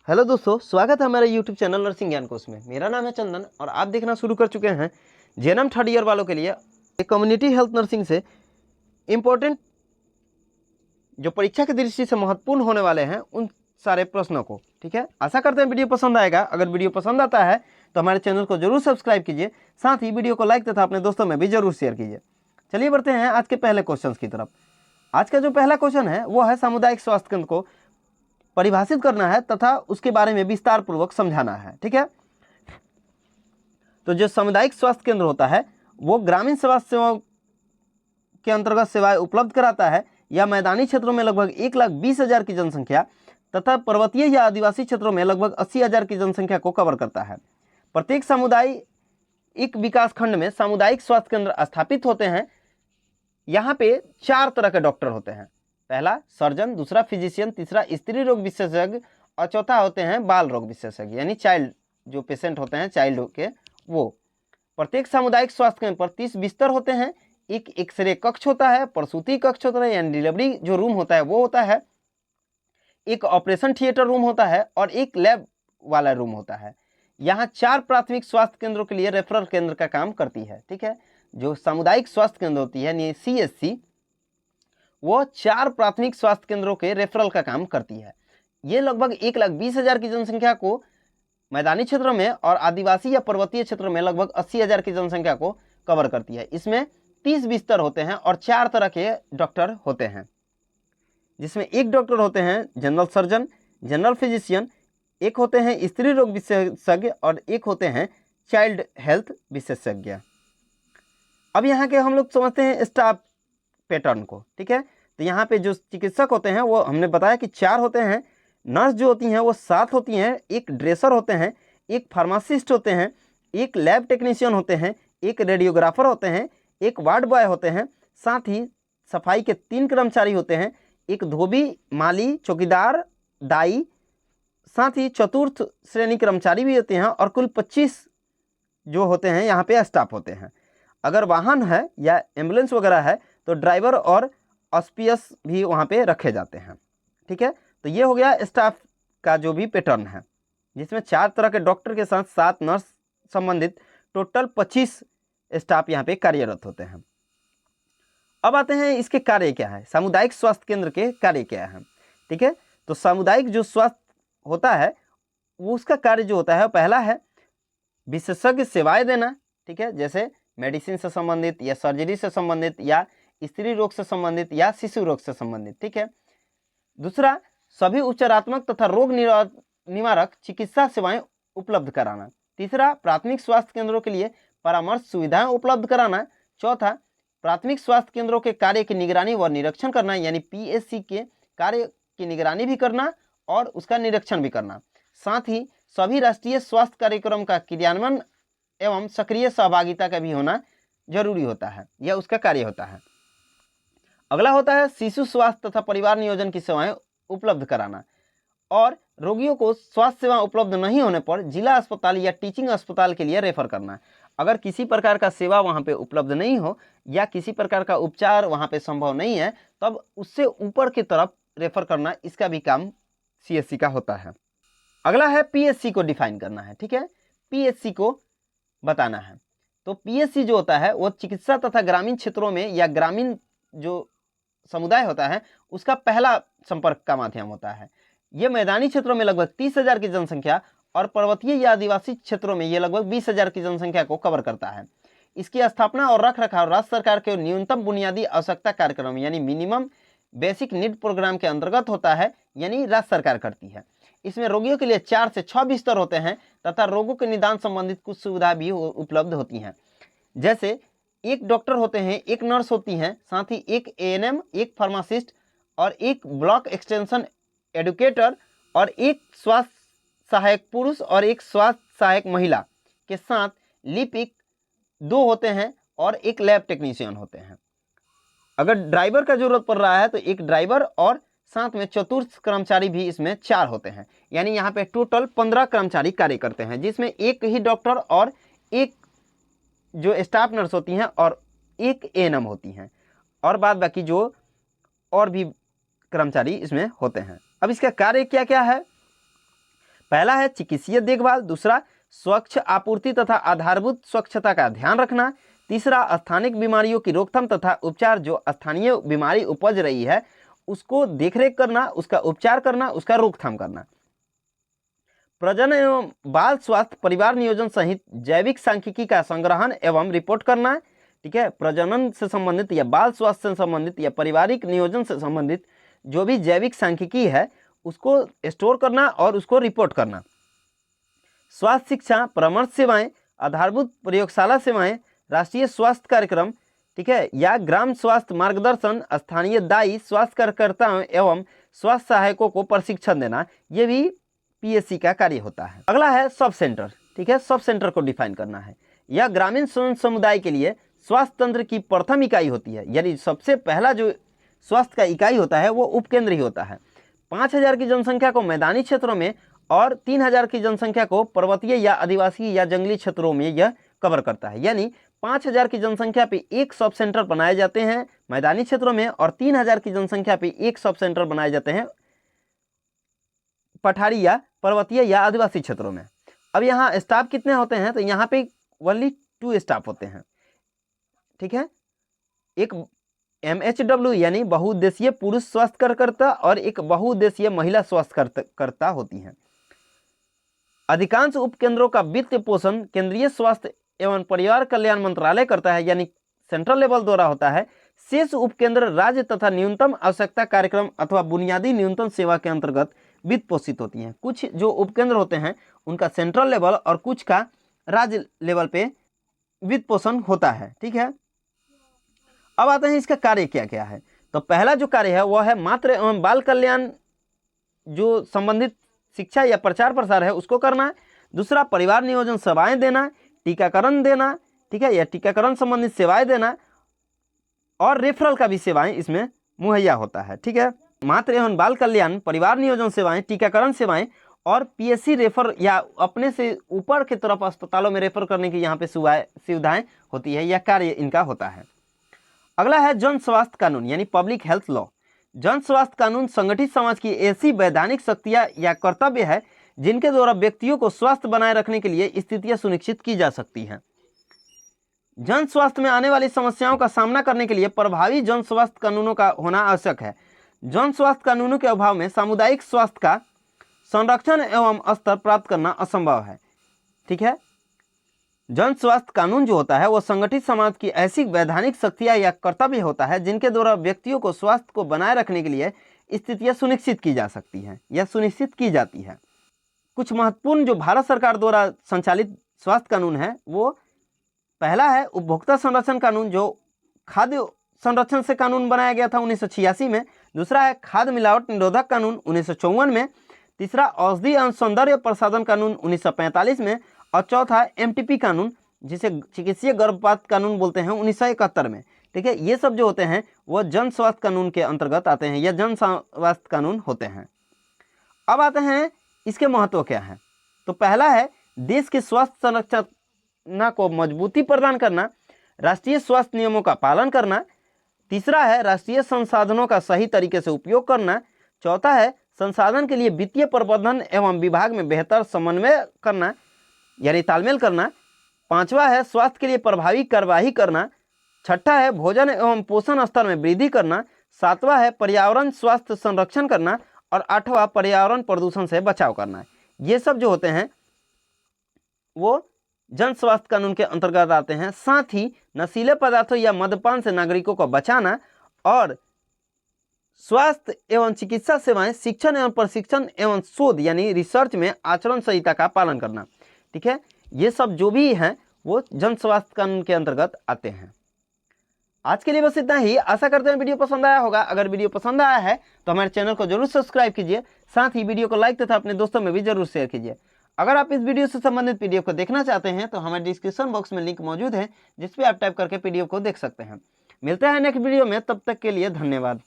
Hello दोस्तों, स्वागत है हमारे यूट्यूब चैनल नर्सिंग ज्ञान कोश में। मेरा नाम है चंदन और आप देखना शुरू कर चुके हैं जेएनएम थर्ड ईयर वालों के लिए कम्युनिटी हेल्थ नर्सिंग से इम्पोर्टेंट जो परीक्षा की दृष्टि से महत्वपूर्ण होने वाले हैं उन सारे प्रश्नों को। ठीक है, आशा करते हैं वीडियो पसंद आएगा। अगर वीडियो पसंद आता है तो हमारे चैनल को जरूर सब्सक्राइब कीजिए, साथ ही वीडियो को लाइक तथा अपने दोस्तों में भी जरूर शेयर कीजिए। चलिए बढ़ते हैं आज के पहले क्वेश्चन की तरफ। आज का जो पहला क्वेश्चन है वो है सामुदायिक स्वास्थ्य केंद्र को परिभाषित करना है तथा उसके बारे में विस्तार पूर्वक समझाना है। ठीक है, तो जो सामुदायिक स्वास्थ्य केंद्र होता है वो ग्रामीण स्वास्थ्य सेवाओं के अंतर्गत सेवाएं उपलब्ध कराता है। यह मैदानी क्षेत्रों में लगभग 1,20,000 की जनसंख्या तथा पर्वतीय या आदिवासी क्षेत्रों में लगभग 80,000 की जनसंख्या को कवर करता है। प्रत्येक सामुदायिक विकास खंड में सामुदायिक स्वास्थ्य केंद्र स्थापित होते हैं। यहाँ पे 4 तरह के डॉक्टर होते हैं। पहला सर्जन, दूसरा फिजिशियन, तीसरा स्त्री रोग विशेषज्ञ और चौथा होते हैं बाल रोग विशेषज्ञ, यानी चाइल्ड जो पेशेंट होते हैं चाइल्ड के वो। प्रत्येक सामुदायिक स्वास्थ्य केंद्र पर 30 बिस्तर होते हैं। एक एक्सरे कक्ष होता है, प्रसूति कक्ष होता है यानी डिलीवरी जो रूम होता है वो होता है, एक ऑपरेशन थिएटर रूम होता है और एक लैब वाला रूम होता है। यहाँ 4 प्राथमिक स्वास्थ्य केंद्रों के लिए रेफरल केंद्र का काम करती है। ठीक है, जो सामुदायिक स्वास्थ्य केंद्र होती है यानी CSC वो 4 प्राथमिक स्वास्थ्य केंद्रों के रेफरल का काम करती है। ये लगभग 1,20,000 की जनसंख्या को मैदानी क्षेत्रों में और आदिवासी या पर्वतीय क्षेत्रों में लगभग 80,000 की जनसंख्या को कवर करती है। इसमें 30 बिस्तर होते हैं और 4 तरह के डॉक्टर होते हैं, जिसमें एक डॉक्टर होते हैं जनरल सर्जन, जनरल फिजिशियन, एक होते हैं स्त्री रोग विशेषज्ञ और एक होते हैं चाइल्ड हेल्थ विशेषज्ञ। अब यहाँ के हम लोग समझते हैं स्टाफ पैटर्न को। ठीक है, तो यहाँ पे जो चिकित्सक होते हैं वो हमने बताया कि 4 होते हैं। नर्स जो होती हैं वो 7 होती हैं, एक ड्रेसर होते हैं, एक फार्मासिस्ट होते हैं, एक लैब टेक्नीशियन होते हैं, एक रेडियोग्राफर होते हैं, एक वार्ड बॉय होते हैं, साथ ही सफाई के 3 कर्मचारी होते हैं, एक धोबी, माली, चौकीदार, दाई, साथ ही चतुर्थ श्रेणी कर्मचारी भी होते हैं और कुल 25 जो होते हैं यहाँ पे स्टाफ होते हैं। अगर वाहन है या एम्बुलेंस वगैरह है तो ड्राइवर और ऑस्पियस भी वहाँ पे रखे जाते हैं। ठीक है, तो ये हो गया स्टाफ का जो भी पैटर्न है, जिसमें 4 तरह के डॉक्टर के साथ 7 नर्स संबंधित टोटल 25 स्टाफ यहाँ पे कार्यरत होते हैं। अब आते हैं इसके कार्य क्या है, सामुदायिक स्वास्थ्य केंद्र के कार्य क्या है। ठीक है, तो सामुदायिक जो स्वास्थ्य होता है वो उसका कार्य जो होता है पहला है विशेषज्ञ सेवाएं देना। ठीक है, जैसे मेडिसिन से संबंधित या सर्जरी से संबंधित या स्त्री रोग से संबंधित या शिशु रोग से संबंधित। ठीक है, दूसरा सभी उपचारात्मक तथा रोग निवारक चिकित्सा सेवाएं उपलब्ध कराना। तीसरा प्राथमिक स्वास्थ्य केंद्रों के लिए परामर्श सुविधाएं उपलब्ध कराना। चौथा प्राथमिक स्वास्थ्य केंद्रों के कार्य की निगरानी व निरीक्षण करना, यानी PSC के कार्य की निगरानी भी करना और उसका निरीक्षण भी करना। साथ ही सभी राष्ट्रीय स्वास्थ्य कार्यक्रम का क्रियान्वयन एवं सक्रिय सहभागिता का भी होना जरूरी होता है, यह उसका कार्य होता है। अगला होता है शिशु स्वास्थ्य तथा परिवार नियोजन की सेवाएं उपलब्ध कराना और रोगियों को स्वास्थ्य सेवा उपलब्ध नहीं होने पर जिला अस्पताल या टीचिंग अस्पताल के लिए रेफर करना। अगर किसी प्रकार का सेवा वहाँ पे उपलब्ध नहीं हो या किसी प्रकार का उपचार वहाँ पे संभव नहीं है तब उससे ऊपर की तरफ रेफर करना, इसका भी काम CSC का होता है। अगला है PSC को डिफाइन करना है। ठीक है, PSC को बताना है। तो PSC जो होता है वो चिकित्सा तथा ग्रामीण क्षेत्रों में या ग्रामीण जो समुदाय होता है उसका पहला संपर्क का माध्यम होता है। ये मैदानी क्षेत्रों में लगभग 30,000 की जनसंख्या और पर्वतीय या आदिवासी क्षेत्रों में ये लगभग 20,000 की जनसंख्या को कवर करता है। इसकी स्थापना और रखरखाव राज्य सरकार के न्यूनतम बुनियादी आवश्यकता कार्यक्रम यानी मिनिमम बेसिक नीड प्रोग्राम के अंतर्गत होता है, यानी राज्य सरकार करती है। इसमें रोगियों के लिए 4 से 6 बिस्तर होते हैं तथा रोगों के निदान संबंधित कुछ सुविधा भी उपलब्ध होती हैं, जैसे एक डॉक्टर होते हैं, एक नर्स होती हैं, साथ ही एक ANM, एक फार्मासिस्ट और एक ब्लॉक एक्सटेंशन एडुकेटर और एक स्वास्थ्य सहायक पुरुष और एक स्वास्थ्य सहायक महिला के साथ लिपिक 2 होते हैं और एक लैब टेक्नीशियन होते हैं। अगर ड्राइवर का जरूरत पड़ रहा है तो एक ड्राइवर और साथ में चतुर्थ कर्मचारी भी इसमें 4 होते हैं, यानी यहाँ पे टोटल 15 कर्मचारी कार्य करते हैं, जिसमें एक ही डॉक्टर और एक जो स्टाफ नर्स होती हैं और एक ANM होती हैं और बाद बाकी जो और भी कर्मचारी इसमें होते हैं। अब इसका कार्य क्या क्या है, पहला है चिकित्सीय देखभाल, दूसरा स्वच्छ आपूर्ति तथा आधारभूत स्वच्छता का ध्यान रखना, तीसरा स्थानिक बीमारियों की रोकथाम तथा उपचार, जो स्थानीय बीमारी उपज रही है उसको देखरेख करना, उसका उपचार करना, उसका रोकथाम करना। प्रजनन एवं बाल स्वास्थ्य परिवार नियोजन सहित जैविक सांख्यिकी का संग्रहण एवं रिपोर्ट करना। ठीक है, प्रजनन से संबंधित या बाल स्वास्थ्य से संबंधित या पारिवारिक नियोजन से संबंधित जो भी जैविक सांख्यिकी है उसको स्टोर करना और उसको रिपोर्ट करना। स्वास्थ्य शिक्षा, परामर्श सेवाएं, आधारभूत प्रयोगशाला सेवाएं, राष्ट्रीय स्वास्थ्य कार्यक्रम, ठीक है, या ग्राम स्वास्थ्य मार्गदर्शन, स्थानीय दायी स्वास्थ्य कार्यकर्ताओं एवं स्वास्थ्य सहायकों को प्रशिक्षण देना, ये भी पीएससी का कार्य होता है। अगला है सब सेंटर। ठीक है, सब सेंटर को डिफाइन करना है। यह ग्रामीण समुदाय के लिए स्वास्थ्य तंत्र की प्रथम इकाई होती है, यानी सबसे पहला जो स्वास्थ्य का इकाई होता है वो उपकेंद्र ही होता है। 5000 की जनसंख्या को मैदानी क्षेत्रों में और 3000 की जनसंख्या को पर्वतीय या आदिवासी या जंगली क्षेत्रों में यह कवर करता है। यानी 5000 की जनसंख्या पे एक सब सेंटर बनाए जाते हैं मैदानी क्षेत्रों में और 3000 की जनसंख्या पे एक सब सेंटर बनाए जाते हैं पठारी या पर्वतीय या आदिवासी क्षेत्रों में। अब यहाँ स्टाफ कितने होते हैं, तो यहाँ पे ओनली 2 स्टाफ होते हैं। ठीक है, एक MHW यानी बहुउद्देशीय पुरुष स्वास्थ्य कार्यकर्ता और एक बहुउद्देशीय महिला स्वास्थ्य कार्यकर्ता होती हैं। अधिकांश उपकेंद्रों का वित्त पोषण केंद्रीय स्वास्थ्य एवं परिवार कल्याण मंत्रालय करता है, यानी सेंट्रल लेवल द्वारा होता है। शेष उपकेंद्र राज्य तथा न्यूनतम आवश्यकता कार्यक्रम अथवा बुनियादी न्यूनतम सेवा के अंतर्गत वित्त पोषित होती हैं। कुछ जो उपकेंद्र होते हैं उनका सेंट्रल लेवल और कुछ का राज्य लेवल पे वित्त पोषण होता है। ठीक है, अब आते हैं इसका कार्य क्या क्या है। तो पहला जो कार्य है वह है मातृ एवं बाल कल्याण, जो संबंधित शिक्षा या प्रचार प्रसार है उसको करना है। दूसरा परिवार नियोजन सेवाएं देना, टीकाकरण देना, ठीक है, या टीकाकरण संबंधित सेवाएं देना और रेफरल का भी सेवाएं इसमें मुहैया होता है। ठीक है, मातृ एवं बाल कल्याण, परिवार नियोजन सेवाएं, टीकाकरण सेवाएं और पीएससी रेफर या अपने से ऊपर की तरफ अस्पतालों में रेफर करने की यहाँ पे सुविधाएं होती है, यह कार्य इनका होता है। अगला है जन स्वास्थ्य कानून यानी पब्लिक हेल्थ लॉ। जन स्वास्थ्य कानून संगठित समाज की ऐसी वैधानिक शक्तियां या कर्तव्य है जिनके द्वारा व्यक्तियों को स्वास्थ्य बनाए रखने के लिए स्थितियां सुनिश्चित की जा सकती हैं। जन स्वास्थ्य में आने वाली समस्याओं का सामना करने के लिए प्रभावी जन स्वास्थ्य कानूनों का होना आवश्यक है। जन स्वास्थ्य कानूनों के अभाव में सामुदायिक स्वास्थ्य का संरक्षण एवं स्तर प्राप्त करना असंभव है। ठीक है, जन स्वास्थ्य कानून जो होता है वह संगठित समाज की ऐसी वैधानिक शक्तियां या कर्तव्य होता है जिनके द्वारा व्यक्तियों को स्वास्थ्य को बनाए रखने के लिए स्थितियां सुनिश्चित की जा सकती हैं या सुनिश्चित की जाती है। कुछ महत्वपूर्ण जो भारत सरकार द्वारा संचालित स्वास्थ्य कानून है वो पहला है उपभोक्ता संरक्षण कानून, जो खाद्य संरक्षण से कानून बनाया गया था 1986 में। दूसरा है खाद्य मिलावट निरोधक कानून 1954 में। तीसरा औषधि एवं सौंदर्य प्रसाधन कानून 1945 में। और चौथा MTP कानून, जिसे चिकित्सीय गर्भपात कानून बोलते हैं, 1971 में। ठीक है, ये सब जो होते हैं वह जन स्वास्थ्य कानून के अंतर्गत आते हैं या जन स्वास्थ्य कानून होते हैं। अब आते हैं इसके महत्व क्या है। तो पहला है देश के स्वास्थ्य संरचना को मजबूती प्रदान करना, राष्ट्रीय स्वास्थ्य नियमों का पालन करना। तीसरा है राष्ट्रीय संसाधनों का सही तरीके से उपयोग करना। चौथा है संसाधन के लिए वित्तीय प्रबंधन एवं विभाग में बेहतर समन्वय करना यानी तालमेल करना। पांचवा है स्वास्थ्य के लिए प्रभावी कार्यवाही करना। छठा है भोजन एवं पोषण स्तर में वृद्धि करना। सातवां है पर्यावरण स्वास्थ्य संरक्षण करना और आठवां पर्यावरण प्रदूषण से बचाव करना। ये सब जो होते हैं वो जन स्वास्थ्य कानून के अंतर्गत आते हैं। साथ ही नशीले पदार्थों या मद्यपान से नागरिकों को बचाना और स्वास्थ्य एवं चिकित्सा सेवाएं, शिक्षण एवं प्रशिक्षण एवं शोध यानी रिसर्च में आचरण संहिता का पालन करना। ठीक है, ये सब जो भी हैं वो जन स्वास्थ्य कानून के अंतर्गत आते हैं। आज के लिए बस इतना ही। आशा करते हैं वीडियो पसंद आया होगा। अगर वीडियो पसंद आया है तो हमारे चैनल को जरूर सब्सक्राइब कीजिए, साथ ही वीडियो को लाइक तथा अपने दोस्तों में भी जरूर शेयर कीजिए। अगर आप इस वीडियो से संबंधित पीडीएफ को देखना चाहते हैं तो हमारे डिस्क्रिप्शन बॉक्स में लिंक मौजूद है, जिस पे आप टाइप करके पीडीएफ को देख सकते हैं। मिलते हैं नेक्स्ट वीडियो में, तब तक के लिए धन्यवाद।